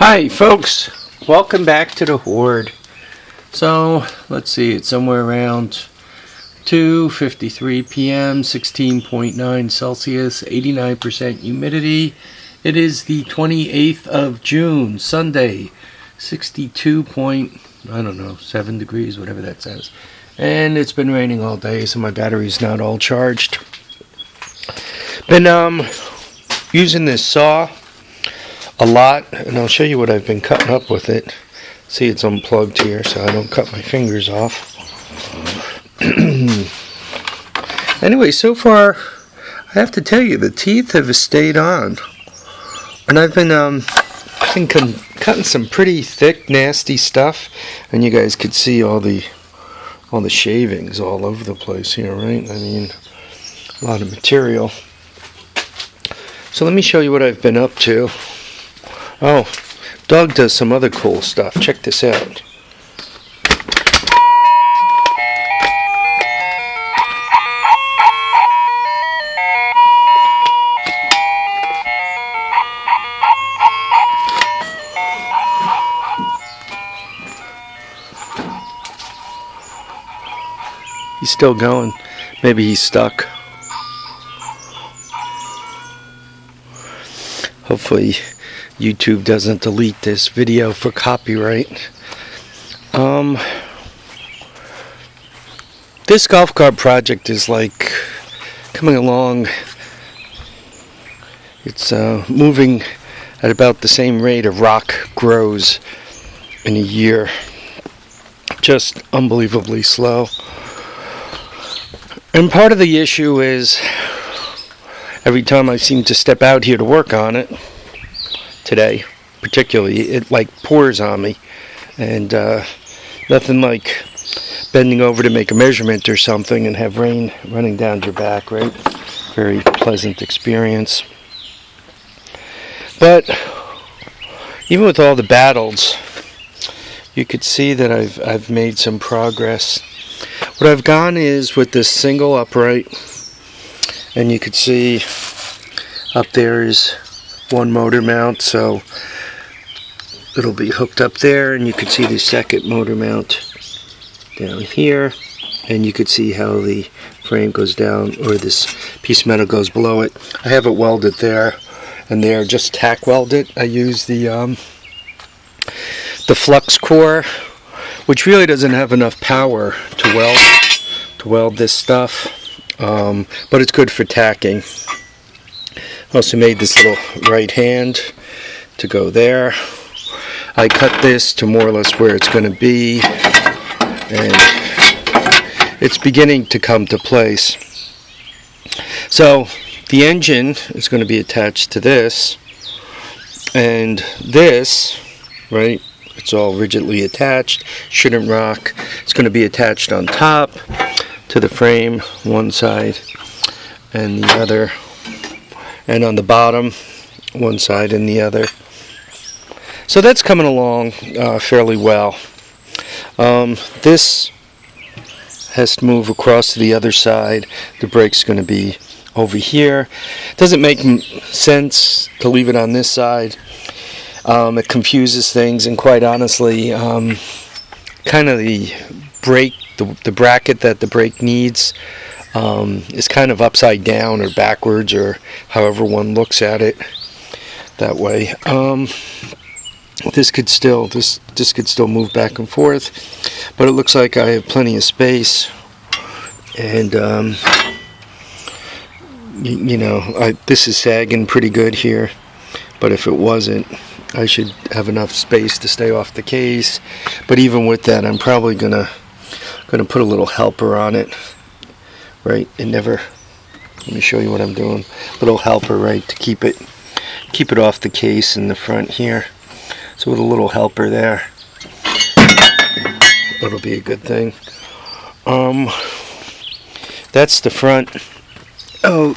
Hi folks, welcome back to the Horde. So let's see, it's somewhere around 2:53 p.m. 16.9 Celsius, 89% humidity. It is the 28th of June, Sunday, 7 degrees, whatever that says. And it's been raining all day, so my battery's not all charged. Been using this saw a lot, and I'll show you what I've been cutting up with it. See, it's unplugged here so I don't cut my fingers off. Anyway, so far I have to tell you the teeth have stayed on, and I've been cutting some pretty thick, nasty stuff, and you guys could see all the shavings all over the place here, right? I mean, a lot of material. So let me show you what I've been up to. Oh, Doug does some other cool stuff. Check this out. He's still going. Maybe he's stuck. Hopefully YouTube doesn't delete this video for copyright. This golf cart project is like coming along. It's moving at about the same rate a rock grows in a year. Just unbelievably slow. And part of the issue is every time I seem to step out here to work on it, today particularly, it like pours on me, and nothing like bending over to make a measurement or something and have rain running down your back, right? Very pleasant experience. But even with all the battles, you could see that I've made some progress. What I've gone is with this single upright, and you could see up there is one motor mount, so it'll be hooked up there, and you could see the second motor mount down here, and you could see how the frame goes down, or this piece of metal goes below it. I have it welded there and there, just tack welded. I use the flux core, which really doesn't have enough power to weld this stuff, but it's good for tacking. Also made this little right hand to go there. I cut this to more or less where it's going to be, and it's beginning to come to place. So the engine is going to be attached to this, and this, right, it's all rigidly attached, shouldn't rock. It's going to be attached on top to the frame, one side and the other, and on the bottom, one side and the other. So that's coming along fairly well. This has to move across to the other side. The brake's going to be over here. Doesn't make sense to leave it on this side. It confuses things, and quite honestly, kind of the brake, the bracket that the brake needs is kind of upside down or backwards, or however one looks at it that way. This could still move back and forth, but it looks like I have plenty of space, and you know, this is sagging pretty good here, but if it wasn't, I should have enough space to stay off the case. But even with that, I'm probably gonna put a little helper on it, right? Let me show you what I'm doing. Little helper, right, to keep it off the case in the front here. So with a little helper there, that'll be a good thing. That's the front. Oh,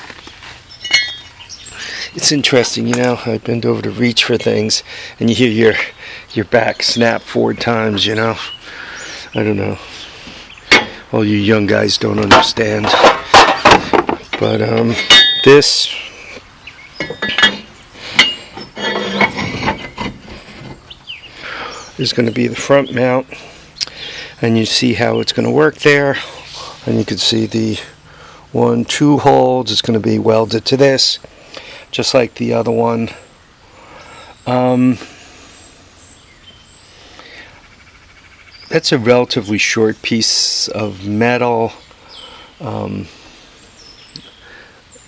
it's interesting, you know, I bend over to reach for things, and you hear your back snap 4 times, you know. I don't know. All you young guys don't understand. But this is going to be the front mount, and you see how it's going to work there, and you can see the 1-2 holes is going to be welded to this, just like the other one. That's a relatively short piece of metal.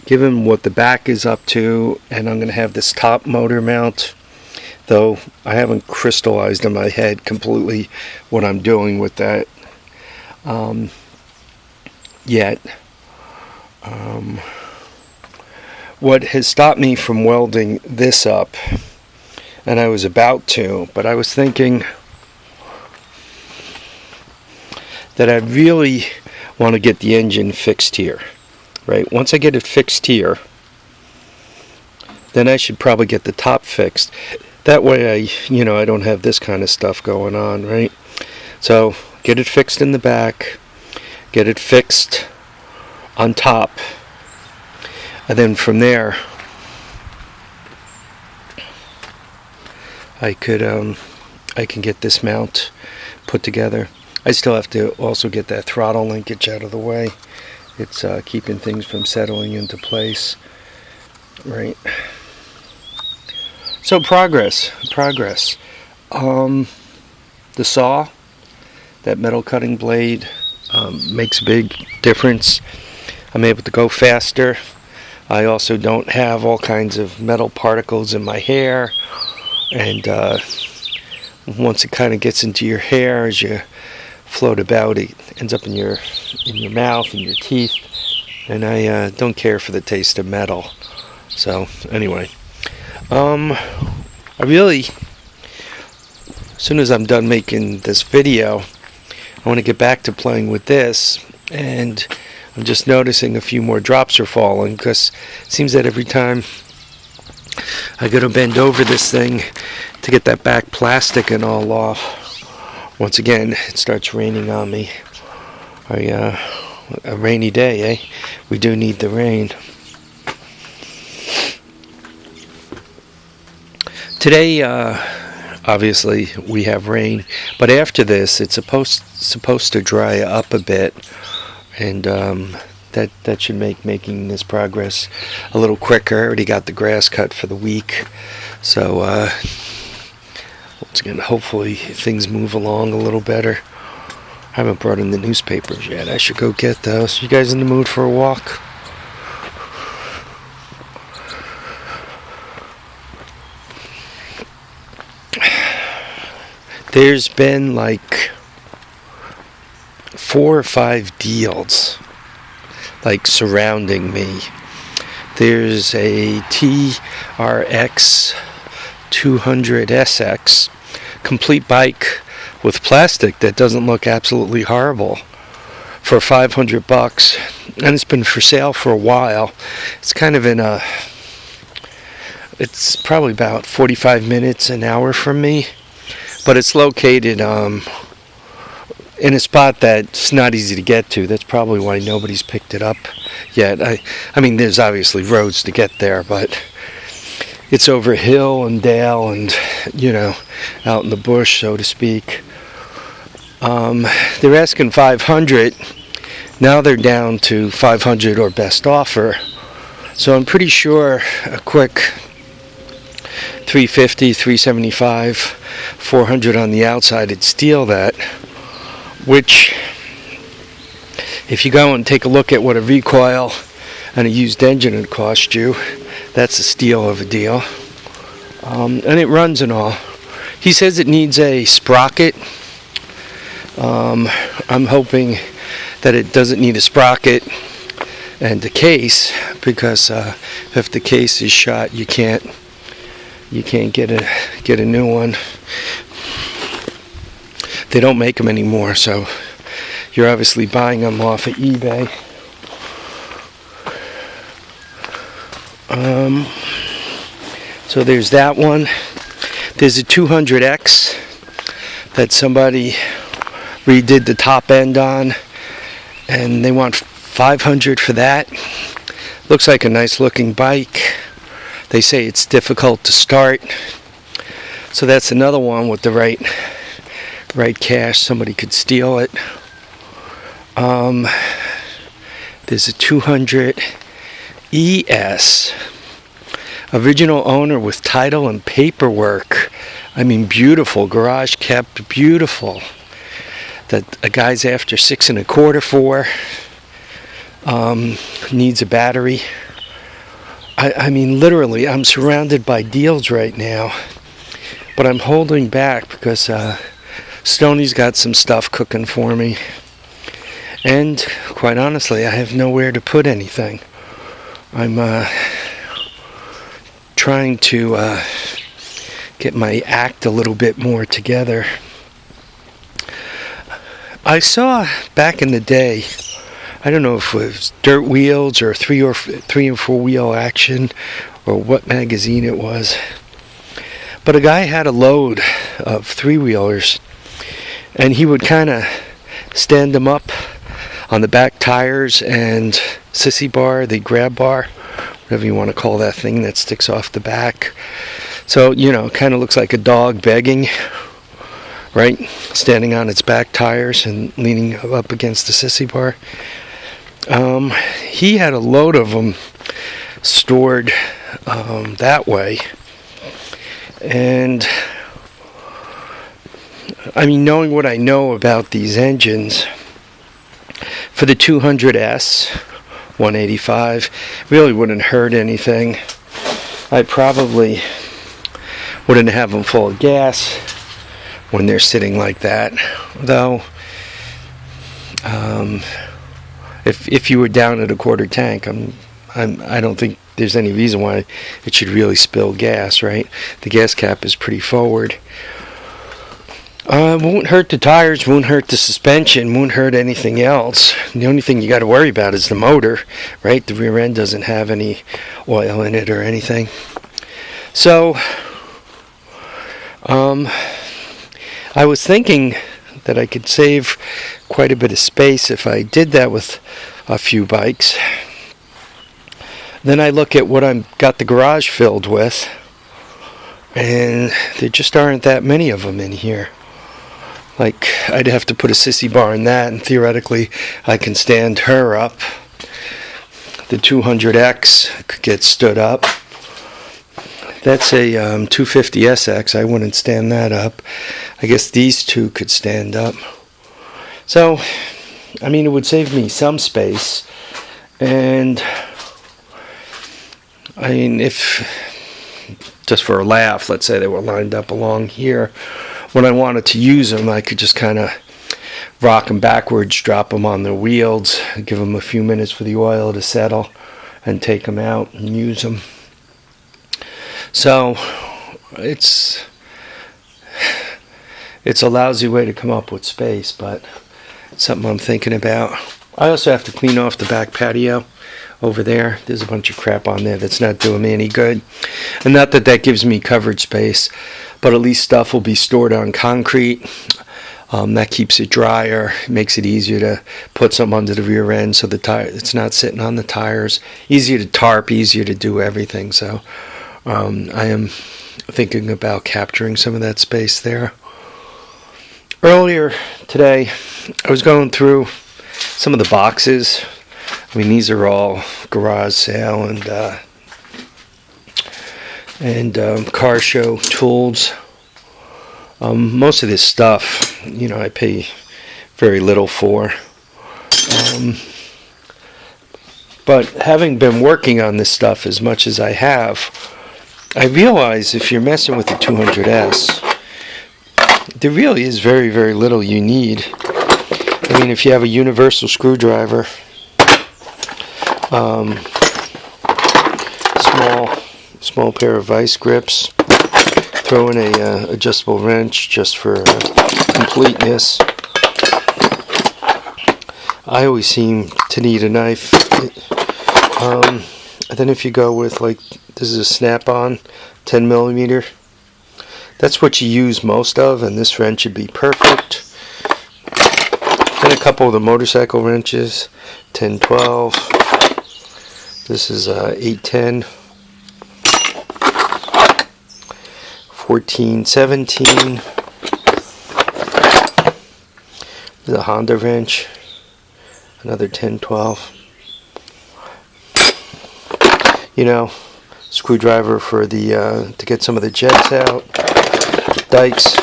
Given what the back is up to, and I'm going to have this top motor mount, though I haven't crystallized in my head completely what I'm doing with that yet. What has stopped me from welding this up, and I was about to, but I was thinking that I really want to get the engine fixed here. Right, once I get it fixed here, then I should probably get the top fixed. That way I don't have this kind of stuff going on, right? So get it fixed in the back, get it fixed on top, and then from there I can get this mount put together. I still have to also get that throttle linkage out of the way. It's keeping things from settling into place, right? So progress. The saw, that metal cutting blade, makes a big difference. I'm able to go faster. I also don't have all kinds of metal particles in my hair, and once it kind of gets into your hair as you float about, it ends up in your mouth and your teeth, and I don't care for the taste of metal. So anyway, I really, as soon as I'm done making this video, I want to get back to playing with this, and I'm just noticing a few more drops are falling, because it seems that every time I go to bend over this thing to get that back plastic and all off, once again it starts raining on me. A rainy day, eh? We do need the rain. Today, obviously, we have rain, but after this, it's supposed to dry up a bit, and that should make making this progress a little quicker. I already got the grass cut for the week, so once again, hopefully things move along a little better. I haven't brought in the newspapers yet. I should go get those. You guys in the mood for a walk? There's been like 4 or 5 deals like surrounding me. There's a TRX 200SX complete bike with plastic that doesn't look absolutely horrible for $500, and it's been for sale for a while. It's kind of it's probably about 45 minutes, an hour from me, but it's located in a spot that's not easy to get to. That's probably why nobody's picked it up yet. I mean, there's obviously roads to get there, but it's over hill and dale and, out in the bush, so to speak. They're asking $500. Now they're down to $500 or best offer. So I'm pretty sure a quick $350, $375, $400 on the outside would steal that. Which, if you go and take a look at what a recoil and a used engine would cost you, that's a steal of a deal. And it runs and all. He says it needs a sprocket. I'm hoping that it doesn't need a sprocket and a case, because if the case is shot, you can't get a new one. They don't make them anymore, so you're obviously buying them off of eBay. So there's that one. There's a 200X that somebody redid the top end on, and they want $500 for that. Looks like a nice looking bike. They say it's difficult to start, so that's another one with the right right cache, somebody could steal it. There's a 200 ES, original owner with title and paperwork. I mean, beautiful, garage kept, beautiful. That a guy's after 6 1/4 for. Needs a battery. I mean, literally, I'm surrounded by deals right now, but I'm holding back because Stoney's got some stuff cooking for me, and quite honestly, I have nowhere to put anything. I'm trying to get my act a little bit more together. I saw back in the day, I don't know if it was Dirt Wheels or 3 or 4 Wheel Action or what magazine it was, but a guy had a load of 3-wheelers, and he would kind of stand them up on the back tires and sissy bar, the grab bar, whatever you want to call that thing that sticks off the back. So, you know, it kind of looks like a dog begging, right? Standing on its back tires and leaning up against the sissy bar. He had a load of them stored that way. And I mean, knowing what I know about these engines, for the 200S 185, really wouldn't hurt anything. I probably wouldn't have them full of gas when they're sitting like that, though. If you were down at a 1/4 tank, I don't think there's any reason why it should really spill gas, right? The gas cap is pretty forward. Won't hurt the tires, won't hurt the suspension, won't hurt anything else. The only thing you got to worry about is the motor, right? The rear end doesn't have any oil in it or anything. So, I was thinking that I could save quite a bit of space if I did that with a few bikes. Then I look at what I've got the garage filled with, and there just aren't that many of them in here. Like, I'd have to put a sissy bar in that, and theoretically I can stand her up. The 200X could get stood up. That's a 250SX. I wouldn't stand that up. I guess these two could stand up. So, I mean, it would save me some space. And, I mean, if, just for a laugh, let's say they were lined up along here, when I wanted to use them, I could just kind of rock them backwards, drop them on their wheels, give them a few minutes for the oil to settle, and take them out and use them. So, it's a lousy way to come up with space, but it's something I'm thinking about. I also have to clean off the back patio over there. There's a bunch of crap on there that's not doing me any good. And not that that gives me coverage space, but at least stuff will be stored on concrete. That keeps it drier, makes it easier to put some under the rear end so the tire, it's not sitting on the tires. Easier to tarp, easier to do everything. So I am thinking about capturing some of that space there. Earlier today, I was going through some of the boxes. I mean, these are all garage sale and car show tools. Most of this stuff, you know, I pay very little for. But having been working on this stuff as much as I have, I realize if you're messing with the 200S, there really is very, very little you need. I mean, if you have a universal screwdriver, small pair of vice grips, throw in a adjustable wrench just for completeness. I always seem to need a knife. And then if you go with, like, this is a snap-on 10mm, that's what you use most of, and this wrench should be perfect. Then a couple of the motorcycle wrenches, 10-12. This is 8-10. 14-17. There's a Honda wrench, another 10-12. You know, screwdriver for the to get some of the jets out, dikes.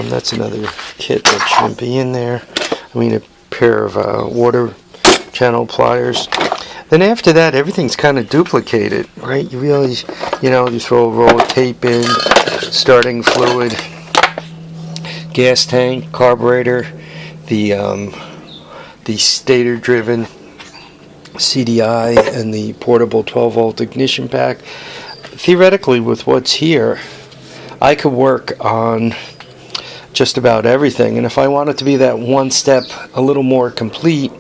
That's another kit that shouldn't be in there. I mean, a pair of water channel pliers. Then after that, everything's kind of duplicated, right? You realize, you know, you throw a roll of tape in, starting fluid, gas tank, carburetor, the stator-driven CDI, and the portable 12-volt ignition pack. Theoretically, with what's here, I could work on just about everything. And if I wanted to be that one step a little more complete,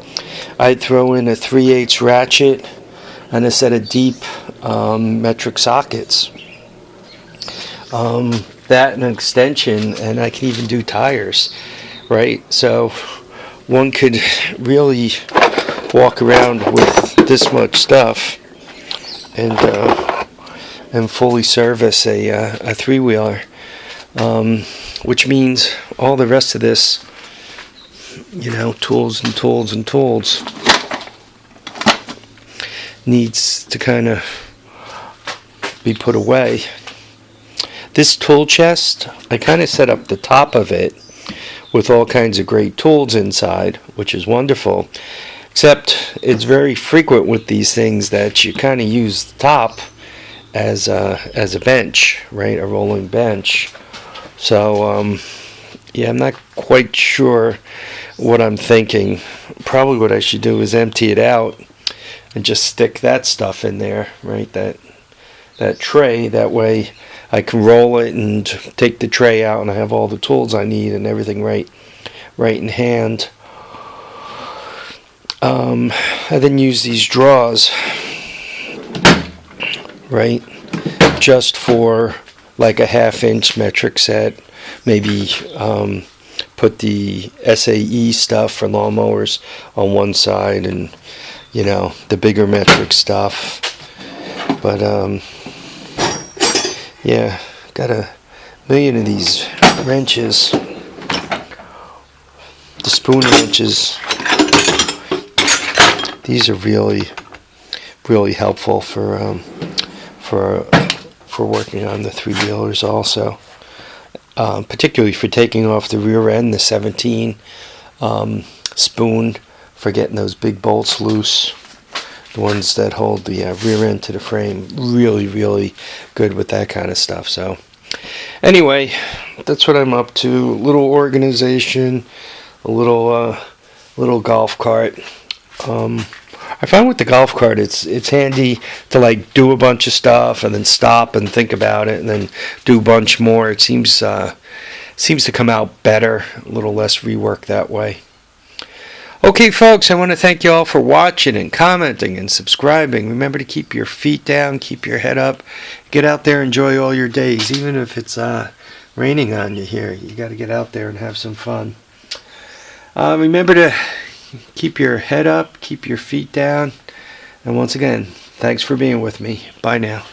I'd throw in a 3/8 ratchet and a set of deep metric sockets. That and an extension, and I can even do tires, right? So one could really walk around with this much stuff and fully service a three-wheeler. Which means all the rest of this, you know, tools and tools and tools, needs to kind of be put away. This tool chest, I kind of set up the top of it with all kinds of great tools inside, which is wonderful. Except it's very frequent with these things that you kind of use the top as a bench, right? A rolling bench. So, yeah, I'm not quite sure what I'm thinking. Probably what I should do is empty it out and just stick that stuff in there, right? That tray. That way I can roll it and take the tray out, and I have all the tools I need and everything right in hand. I then use these drawers, right, just for like a 1/2-inch metric set. Maybe put the SAE stuff for lawnmowers on one side, and you know, the bigger metric stuff. But yeah, got a million of these wrenches. The spoon wrenches. These are really helpful for working on the three-wheelers also. Particularly for taking off the rear end, the 17 spoon for getting those big bolts loose. The ones that hold the rear end to the frame. Really good with that kind of stuff. So anyway, that's what I'm up to. A little organization, a little golf cart. I find with the golf cart, it's handy to like do a bunch of stuff and then stop and think about it and then do a bunch more. It seems to come out better, a little less rework that way. Okay, folks, I want to thank you all for watching and commenting and subscribing. Remember to keep your feet down, keep your head up, get out there, enjoy all your days, even if it's raining on you here. You got to get out there and have some fun. Remember to keep your head up, keep your feet down, and once again, thanks for being with me. Bye now.